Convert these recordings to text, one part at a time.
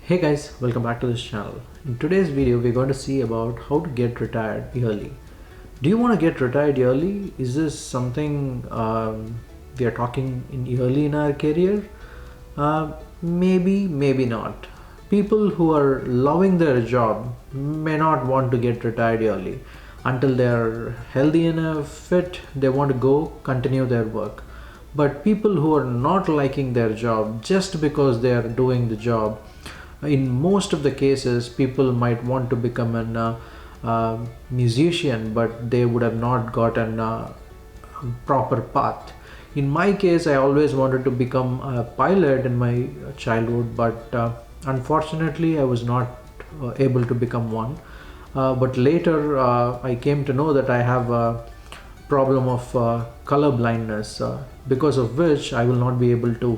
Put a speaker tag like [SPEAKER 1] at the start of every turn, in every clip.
[SPEAKER 1] Hey guys, welcome back to this channel. In today's video, we're going to see about how to get retired early. Do you want to get retired early? Is this something we are talking in early in our career? Maybe not. People who are loving their job may not want to get retired early. Until they're healthy enough, fit, they want to go continue their work. But people who are not liking their job just because they are doing the job, in most of the cases people might want to become a musician, but they would have not gotten a proper path. In my case, I always wanted to become a pilot in my childhood, but unfortunately I was not able to become one. But later I came to know that I have a problem of color blindness, because of which I will not be able to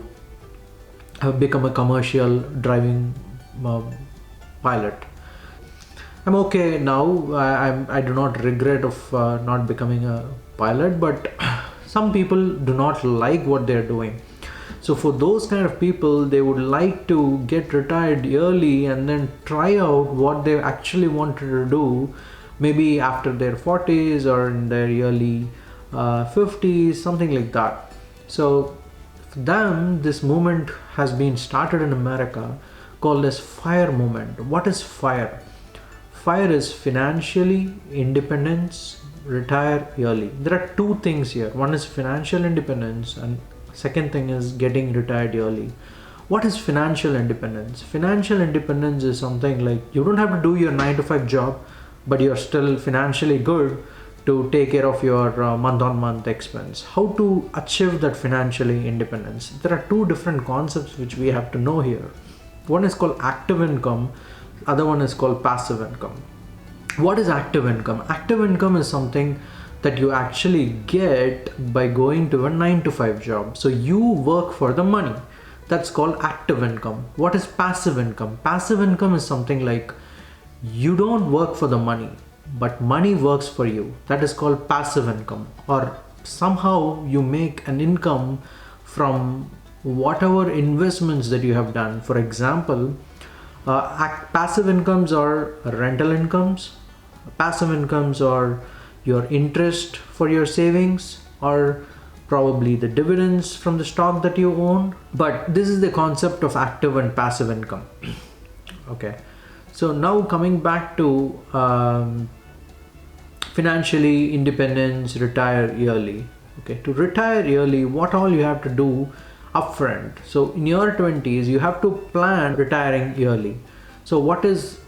[SPEAKER 1] become a commercial driving pilot. I'm okay now. I do not regret of not becoming a pilot, but some people do not like what they're doing. So for those kind of people, they would like to get retired early and then try out what they actually wanted to do, maybe after their 40s or in their early 50s, something like that. So for them, this movement has been started in America called as FIRE movement. What is FIRE? FIRE is financially independence, retire early. There are two things here. One is financial independence and second thing is getting retired early. What is financial independence? Financial independence is something like you don't have to do your 9 to 5 job, but you're still financially good to take care of your month-on-month expense. How to achieve that financially independence? There are two different concepts which we have to know here. One is called active income, other one is called passive income. What is active income? Active income is something that you actually get by going to a 9 to 5 job. So you work for the money. That's called active income. What is passive income? Passive income is something like you don't work for the money, but money works for you. That is called passive income. Or somehow you make an income from whatever investments that you have done. For example, passive incomes are rental incomes, passive incomes are your interest for your savings, or probably the dividends from the stock that you own. But this is the concept of active and passive income. Okay, so now coming back to financially independence, retire early. Okay, to retire early, what all you have to do upfront. So in your 20s, you have to plan retiring early. So what is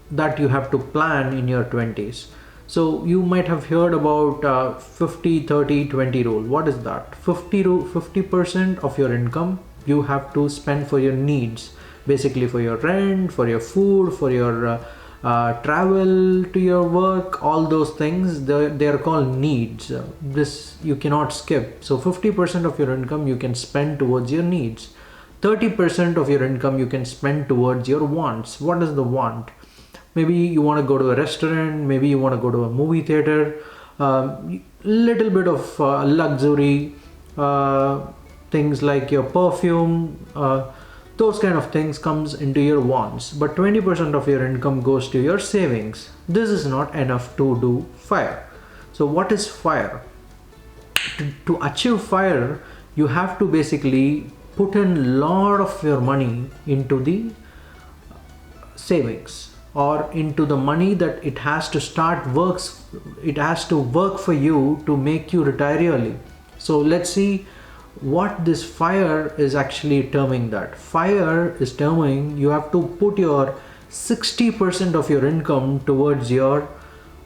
[SPEAKER 1] that you have to plan in your 20s? So you might have heard about 50 30 20 rule. What is that? 50% of your income you have to spend for your needs, basically for your rent, for your food, for your travel to your work, all those things. They are called needs. This you cannot skip. So 50% of your income you can spend towards your needs. 30% of your income you can spend towards your wants. What is the want? Maybe you want to go to a restaurant, maybe you want to go to a movie theater, little bit of luxury, things like your perfume, those kind of things comes into your wants. But 20% of your income goes to your savings. This is not enough to do FIRE. So what is FIRE? To achieve FIRE, you have to basically put in a lot of your money into the savings, or into the money that it has to work for you to make you retire early. So let's see what this FIRE is actually terming. That FIRE is terming you have to put your 60% of your income towards your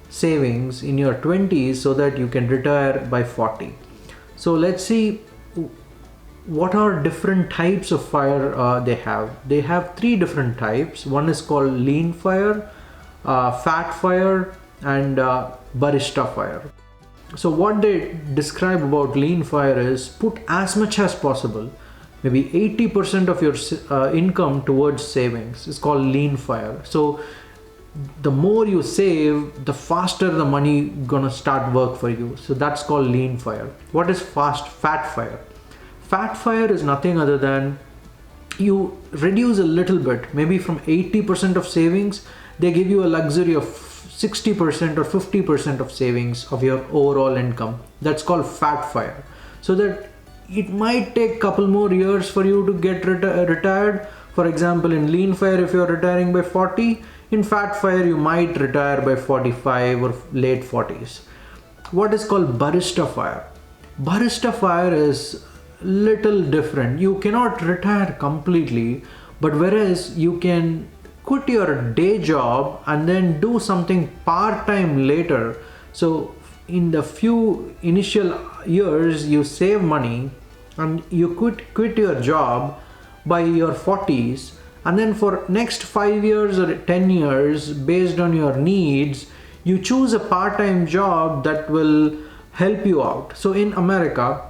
[SPEAKER 1] savings in your 20s so that you can retire by 40. So let's see what are different types of FIRE they have. They have three different types. One is called lean FIRE, fat FIRE, and barista FIRE. So what they describe about lean FIRE is put as much as possible, maybe 80% of your income towards savings. Is called lean FIRE. So the more you save, the faster the money gonna start work for you. So that's called lean FIRE. What is fat FIRE? Fat FIRE is nothing other than you reduce a little bit, maybe from 80% of savings, they give you a luxury of 60% or 50% of savings of your overall income. That's called fat fire. So that it might take couple more years for you to get retired. For example, in lean fire, if you're retiring by 40, in fat fire you might retire by 45 or late 40s. What is called barista fire? Barista fire is little different. You cannot retire completely, but whereas you can quit your day job and then do something part-time later. So in the few initial years you save money and you quit your job by your 40s, and then for next 5 years or 10 years, based on your needs, you choose a part-time job that will help you out. So in America,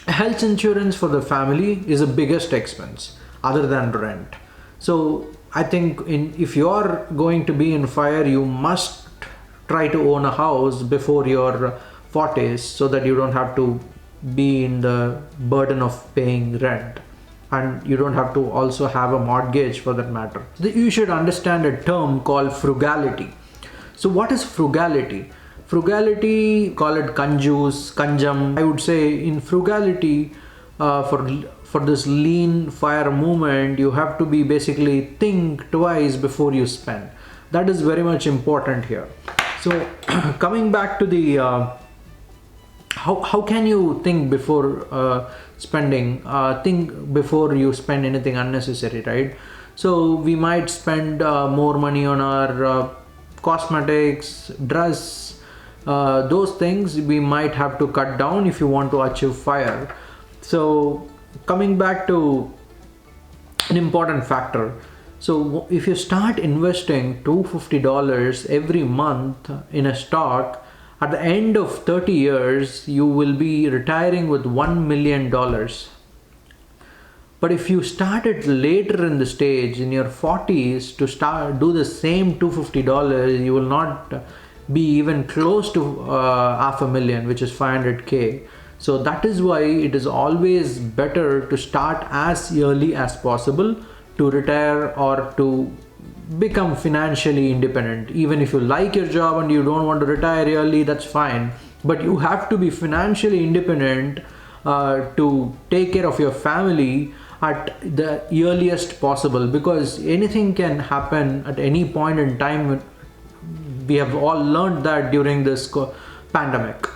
[SPEAKER 1] health insurance for the family is the biggest expense other than rent. So I think if you are going to be in fire, you must try to own a house before your 40s so that you don't have to be in the burden of paying rent, and you don't have to also have a mortgage for that matter. You should understand a term called frugality. So what is frugality? Frugality, call it kanjam. I would say in frugality, for this lean fire movement, you have to be basically think twice before you spend. That is very much important here. So coming back to the how can you think before spending? Think before you spend anything unnecessary, right? So we might spend more money on our cosmetics, dress, those things we might have to cut down if you want to achieve fire. So coming back to an important factor, so if you start investing $250 every month in a stock, at the end of 30 years you will be retiring with $1 million. But if you started later in the stage, in your 40s, to do the same $250, you will not be even close to $500,000, which is 500K. So that is why it is always better to start as early as possible to retire or to become financially independent. Even if you like your job and you don't want to retire early, that's fine. But you have to be financially independent to take care of your family at the earliest possible, because anything can happen at any point in time. We have all learned that during this pandemic.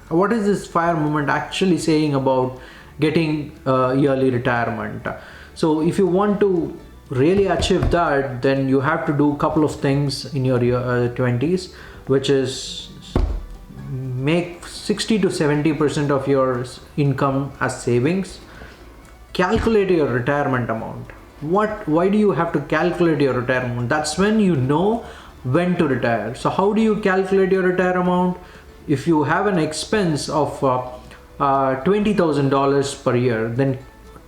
[SPEAKER 1] What is this fire movement actually saying about getting yearly retirement? So if you want to really achieve that, then you have to do a couple of things in your 20s, which is make 60 to 70% of your income as savings. Calculate your retirement amount. Why do you have to calculate your retirement? That's when you know when to retire. So how do you calculate your retirement amount? If you have an expense of $20,000 per year, then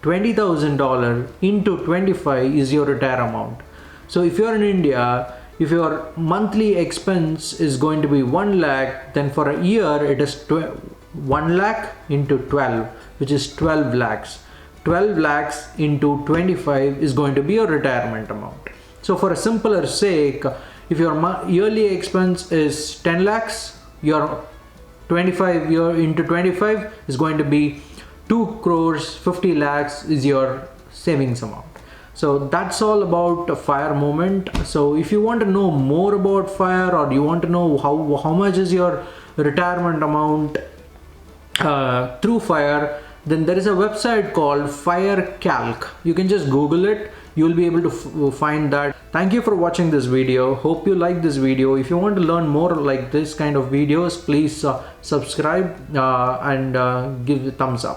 [SPEAKER 1] $20,000 into 25 is your retirement amount. So if you're in India, if your monthly expense is going to be 1 lakh, then for a year it is 1 lakh into 12, which is 12 lakhs. 12 lakhs into 25 is going to be your retirement amount. So for a simpler sake, if your yearly expense is 10 lakhs, your 25 year into 25 is going to be 2 crores 50 lakhs is your savings amount. So that's all about fire movement. So if you want to know more about fire, or you want to know how much is your retirement amount through fire, then there is a website called Fire Calc. You can just Google it. You will be able to find that. Thank you for watching this video. Hope you like this video. If you want to learn more like this kind of videos, please subscribe and give a thumbs up.